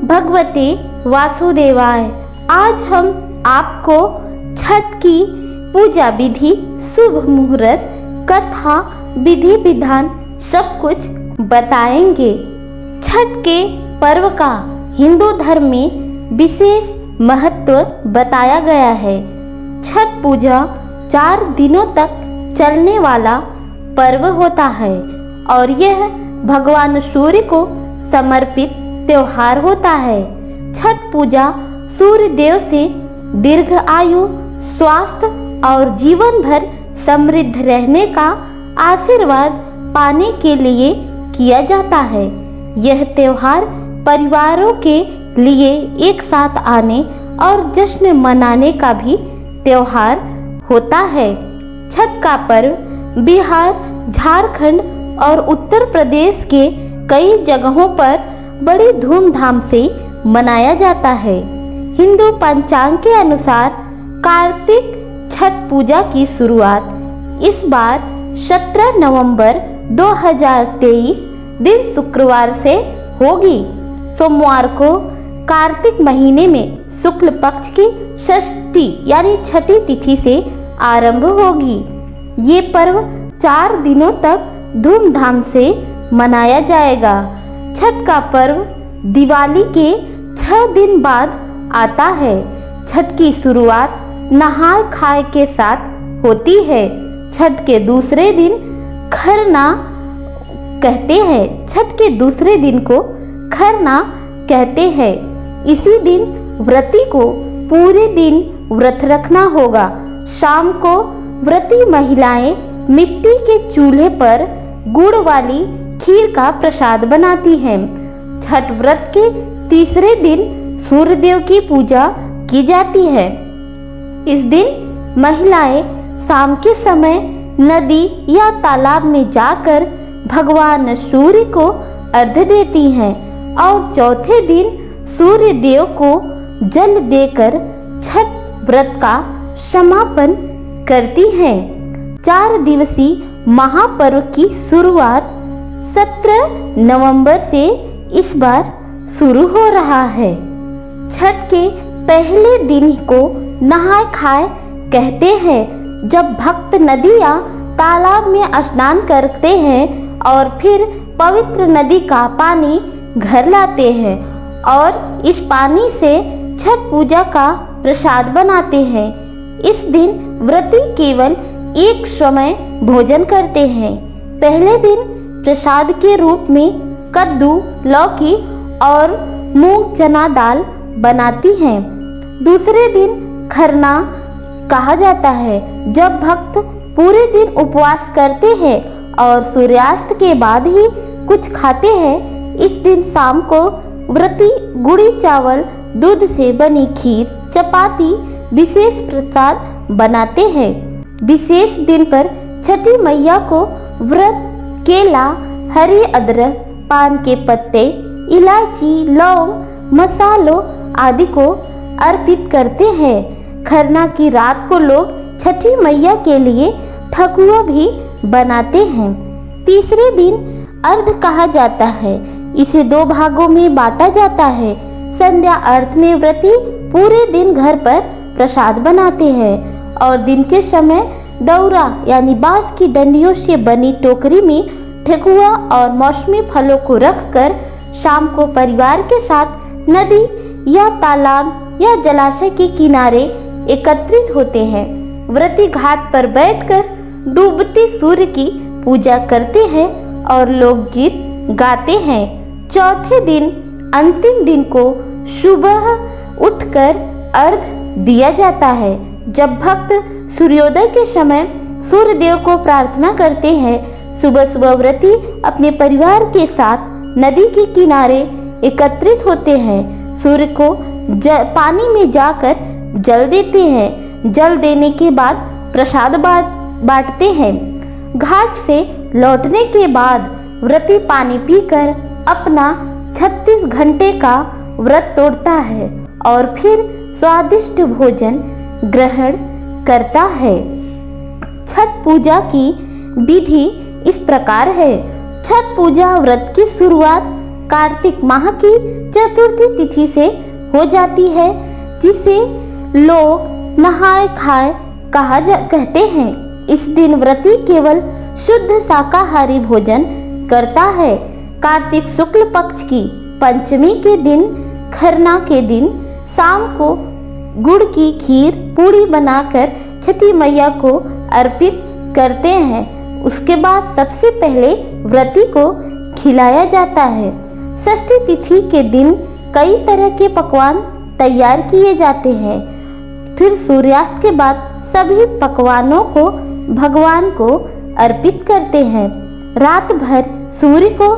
भगवते वासुदेवाय। आज हम आपको छठ की पूजा विधि, शुभ मुहूर्त, कथा, विधि विधान सब कुछ बताएंगे। छठ के पर्व का हिंदू धर्म में विशेष महत्व बताया गया है। छठ पूजा 4 दिनों तक चलने वाला पर्व होता है और यह भगवान सूर्य को समर्पित त्योहार होता है। छठ पूजा सूर्य देव से दीर्घ आयु, स्वास्थ्य और जीवन भर समृद्ध रहने का आशीर्वाद पाने के लिए किया जाता है। यह त्योहार परिवारों के लिए एक साथ आने और जश्न मनाने का भी त्योहार होता है। छठ का पर्व बिहार, झारखंड और उत्तर प्रदेश के कई जगहों पर बड़ी धूमधाम से मनाया जाता है। हिंदू पंचांग के अनुसार कार्तिक छठ पूजा की शुरुआत इस बार 17 नवंबर 2023 दिन शुक्रवार से होगी। सोमवार को कार्तिक महीने में शुक्ल पक्ष की षष्ठी यानी छठी तिथि से आरंभ होगी। ये पर्व 4 दिनों तक धूमधाम से मनाया जाएगा। छठ का पर्व दिवाली के 6 दिन बाद आता है। छठ की शुरुआत नहाय खाए के साथ होती है। छठ के दूसरे दिन खरना कहते हैं। छठ के दूसरे दिन को खरना कहते हैं। इसी दिन व्रती को पूरे दिन व्रत रखना होगा। शाम को व्रती महिलाएं मिट्टी के चूल्हे पर गुड़ वाली खीर का प्रसाद बनाती हैं। छठ व्रत के तीसरे दिन सूर्यदेव की पूजा की जाती है। इस दिन महिलाएं शाम के समय नदी या तालाब में जाकर भगवान सूर्य को अर्घ्य देती हैं और चौथे दिन सूर्य देव को जल देकर छठ व्रत का समापन करती हैं। 4 दिवसीय महापर्व की शुरुआत 17 नवंबर से इस बार शुरू हो रहा है। छठ के पहले दिन को नहाय खाए कहते हैं, जब भक्त नदी या तालाब में स्नान करते हैं और फिर पवित्र नदी का पानी घर लाते हैं और इस पानी से छठ पूजा का प्रसाद बनाते हैं। इस दिन व्रती केवल एक समय भोजन करते हैं। पहले दिन प्रसाद के रूप में कद्दू, लौकी और मूंग चना दाल बनाती हैं। दूसरे दिन खरना कहा जाता है, जब भक्त पूरे दिन उपवास करते हैं और सूर्यास्त के बाद ही कुछ खाते हैं। इस दिन शाम को व्रती गुड़ी चावल, दूध से बनी खीर, चपाती विशेष प्रसाद बनाते हैं। विशेष दिन पर छठी मैया को व्रत, केला, हरी अदरक, पान के पत्ते, इलायची, लौंग, मसालों आदि को अर्पित करते हैं। खरना की रात को लोग छठी मैया के लिए ठकुआ भी बनाते हैं। तीसरे दिन अर्घ कहा जाता है। इसे 2 भागों में बांटा जाता है। संध्या अर्घ में व्रती पूरे दिन घर पर प्रसाद बनाते हैं और दिन के समय दौरा यानी बांस की डंडियों से बनी टोकरी में ठेकुआ और मौसमी फलों को रखकर शाम को परिवार के साथ नदी या तालाब या जलाशय के किनारे एकत्रित होते हैं। व्रती घाट पर बैठकर डूबते सूर्य की पूजा करते हैं और लोकगीत गाते हैं। चौथे दिन अंतिम दिन को सुबह उठकर अर्घ्य दिया जाता है। जब भक्त सूर्योदय के समय सूर्य देव को प्रार्थना करते हैं। सुबह सुबह व्रती अपने परिवार के साथ नदी के किनारे एकत्रित होते हैं। सूर्य को पानी में जाकर जल देते हैं। जल देने के बाद प्रसाद बांटते हैं। घाट से लौटने के बाद व्रती पानी पीकर अपना 36 घंटे का व्रत तोड़ता है और फिर स्वादिष्ट भोजन ग्रहण करता है। छठ पूजा की विधि इस प्रकार है। छठ पूजा व्रत की शुरुआत कार्तिक माह की चतुर्थी तिथि से हो जाती है, जिसे लोग नहाय खाए कहते हैं। इस दिन व्रती केवल शुद्ध शाकाहारी भोजन करता है। कार्तिक शुक्ल पक्ष की पंचमी के दिन, खरना के दिन शाम को गुड़ की खीर पूड़ी बनाकर छठी मैया को अर्पित करते हैं। उसके बाद सबसे पहले व्रती को खिलाया जाता है। षष्ठी तिथि के दिन कई तरह के पकवान तैयार किए जाते हैं। फिर सूर्यास्त के बाद सभी पकवानों को भगवान को अर्पित करते हैं। रात भर सूर्य को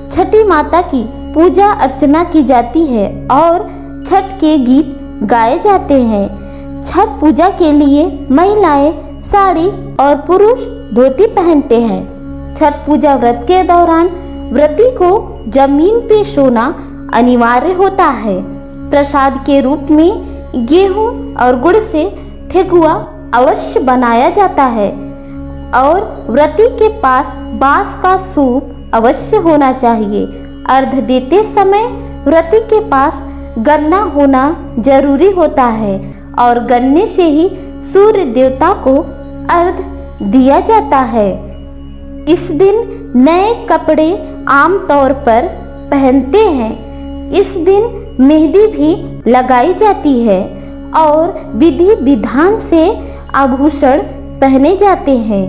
छठी माता की पूजा अर्चना की जाती है और छठ के गीत गाए जाते हैं। छठ पूजा के लिए महिलाएं साड़ी और पुरुष धोती पहनते हैं। छठ पूजा व्रत के दौरान व्रती को जमीन पे सोना अनिवार्य होता है। प्रसाद के रूप में गेहूं और गुड़ से ठेकुआ अवश्य बनाया जाता है और व्रती के पास बांस का सूप अवश्य होना चाहिए। अर्घ देते समय व्रती के पास गन्ना होना जरूरी होता है और गन्ने से ही सूर्य देवता को अर्घ दिया जाता है। इस दिन नए कपड़े आमतौर पर पहनते हैं। इस दिन मेहंदी भी लगाई जाती है और विधि विधान से आभूषण पहने जाते हैं।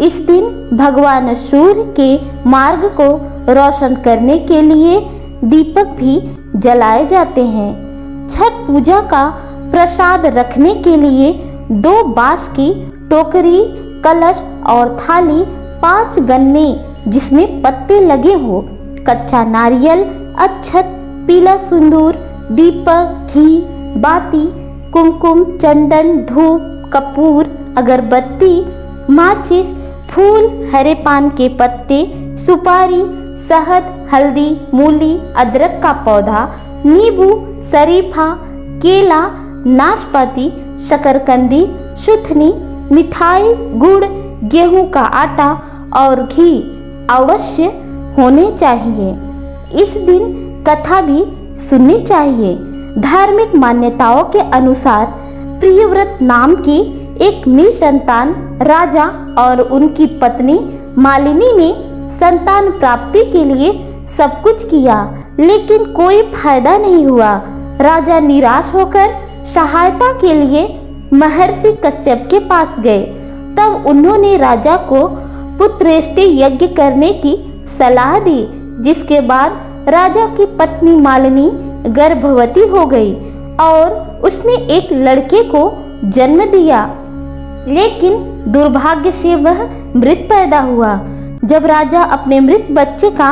इस दिन भगवान सूर्य के मार्ग को रोशन करने के लिए दीपक भी जलाए जाते हैं। छठ पूजा का प्रसाद रखने के लिए 2 बांस की टोकरी, कलश और थाली, 5 गन्ने जिसमें पत्ते लगे हो, कच्चा नारियल, अक्षत, पीला सिंदूर, दीपक, घी, बाती, कुमकुम, चंदन, धूप, कपूर, अगरबत्ती, माचिस, फूल, हरे पान के पत्ते, सुपारी, शहद, हल्दी, मूली, अदरक का पौधा, नींबू, शरीफा, केला, नाशपाती, शकरकंदी, सुथनी, मिठाई, गुड़, गेहूं का आटा और घी अवश्य होने चाहिए। इस दिन कथा भी सुननी चाहिए। धार्मिक मान्यताओं के अनुसार प्रियव्रत नाम की एक निसंतान राजा और उनकी पत्नी मालिनी ने संतान प्राप्ति के लिए सब कुछ किया, लेकिन कोई फायदा नहीं हुआ। राजा निराश होकर सहायता के लिए महर्षि कश्यप के पास गए। तब उन्होंने राजा को पुत्रेष्टि यज्ञ करने की सलाह दी, जिसके बाद राजा की पत्नी मालिनी गर्भवती हो गई और उसने एक लड़के को जन्म दिया, लेकिन दुर्भाग्य से वह मृत पैदा हुआ। जब राजा अपने मृत बच्चे का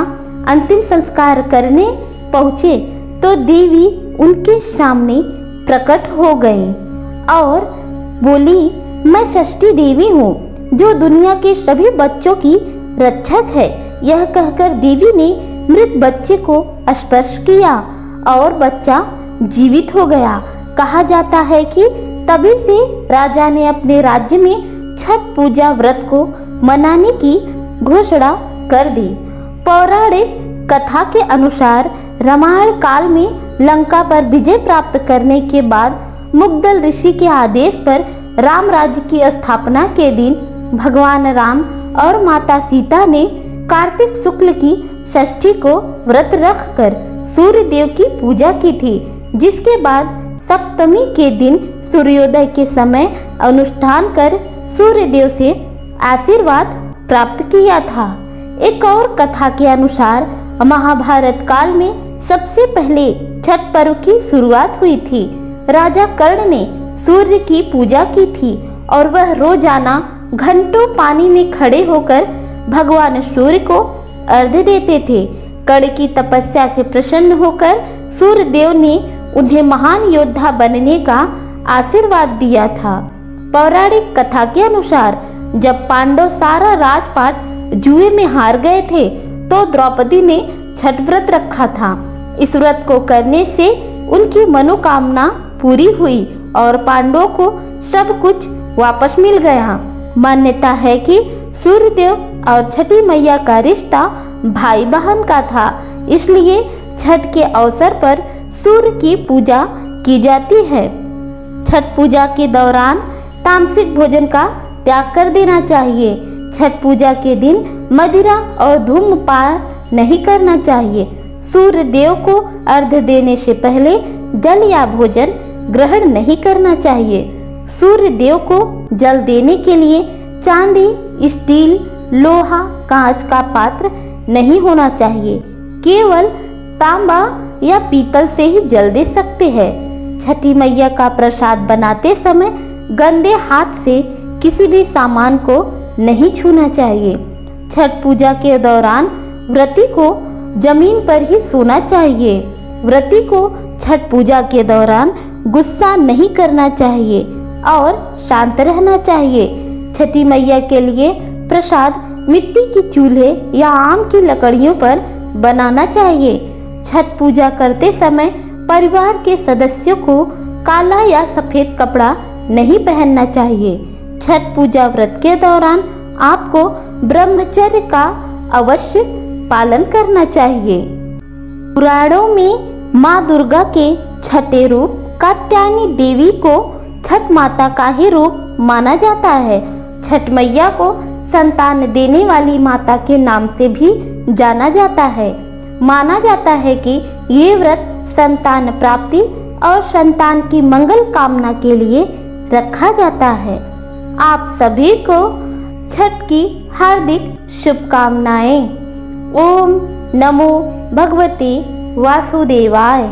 अंतिम संस्कार करने पहुँचे तो देवी उनके सामने प्रकट हो गई और बोली, मैं षष्ठी देवी हूँ जो दुनिया के सभी बच्चों की रक्षक है। यह कहकर देवी ने मृत बच्चे को स्पर्श किया और बच्चा जीवित हो गया। कहा जाता है कि तभी से राजा ने अपने राज्य में छठ पूजा व्रत को मनाने की घोषणा कर दी। पौराणिक कथा के अनुसार रामायण काल में लंका पर विजय प्राप्त करने के बाद मुग्दल ऋषि के आदेश पर राम राज्य की स्थापना के दिन भगवान राम और माता सीता ने कार्तिक शुक्ल की षष्ठी को व्रत रखकर सूर्य देव की पूजा की थी, जिसके बाद सप्तमी के दिन सूर्योदय के समय अनुष्ठान कर सूर्य देव से आशीर्वाद प्राप्त किया था। एक और कथा के अनुसार महाभारत काल में सबसे पहले छठ पर्व की शुरुआत हुई थी। राजा कर्ण ने सूर्य की पूजा की थी और वह रोजाना घंटों पानी में खड़े होकर भगवान सूर्य को अर्घ्य देते थे। कर्ण की तपस्या से प्रसन्न होकर सूर्य देव ने उन्हें महान योद्धा बनने का आशीर्वाद दिया था। पौराणिक कथा के अनुसार जब पांडव सारा राजपाट जुए में हार गए थे तो द्रौपदी ने छठ व्रत रखा था। इस व्रत को करने से उनकी मनोकामना पूरी हुई और पांडवों को सब कुछ वापस मिल गया। मान्यता है कि सूर्यदेव और छठी मैया का रिश्ता भाई बहन का था, इसलिए छठ के अवसर पर सूर्य की पूजा की जाती है। छठ पूजा के दौरान तामसिक भोजन का त्याग कर देना चाहिए। छठ पूजा के दिन मदिरा और धूम्रपान नहीं करना चाहिए। सूर्य देव को अर्घ्य देने से पहले जल या भोजन ग्रहण नहीं करना चाहिए। सूर्य देव को जल देने के लिए चांदी, स्टील, लोहा, कांच का पात्र नहीं होना चाहिए। केवल तांबा या पीतल से ही जल दे सकते हैं। छठी मैया का प्रसाद बनाते समय गंदे हाथ से किसी भी सामान को नहीं छूना चाहिए। छठ पूजा के दौरान व्रती को जमीन पर ही सोना चाहिए। व्रती को छठ पूजा के दौरान गुस्सा नहीं करना चाहिए और शांत रहना चाहिए। छठी मैया के लिए प्रसाद मिट्टी के चूल्हे या आम की लकड़ियों पर बनाना चाहिए। छठ पूजा करते समय परिवार के सदस्यों को काला या सफेद कपड़ा नहीं पहनना चाहिए। छठ पूजा व्रत के दौरान आपको ब्रह्मचर्य का अवश्य पालन करना चाहिए। पुराणों में माँ दुर्गा के छठे रूप कात्यायनी देवी को छठ माता का ही रूप माना जाता है। छठ मैया को संतान देने वाली माता के नाम से भी जाना जाता है। माना जाता है कि ये व्रत संतान प्राप्ति और संतान की मंगल कामना के लिए रखा जाता है। आप सभी को छठ की हार्दिक शुभकामनाएं। ओम नमो भगवते वासुदेवाय।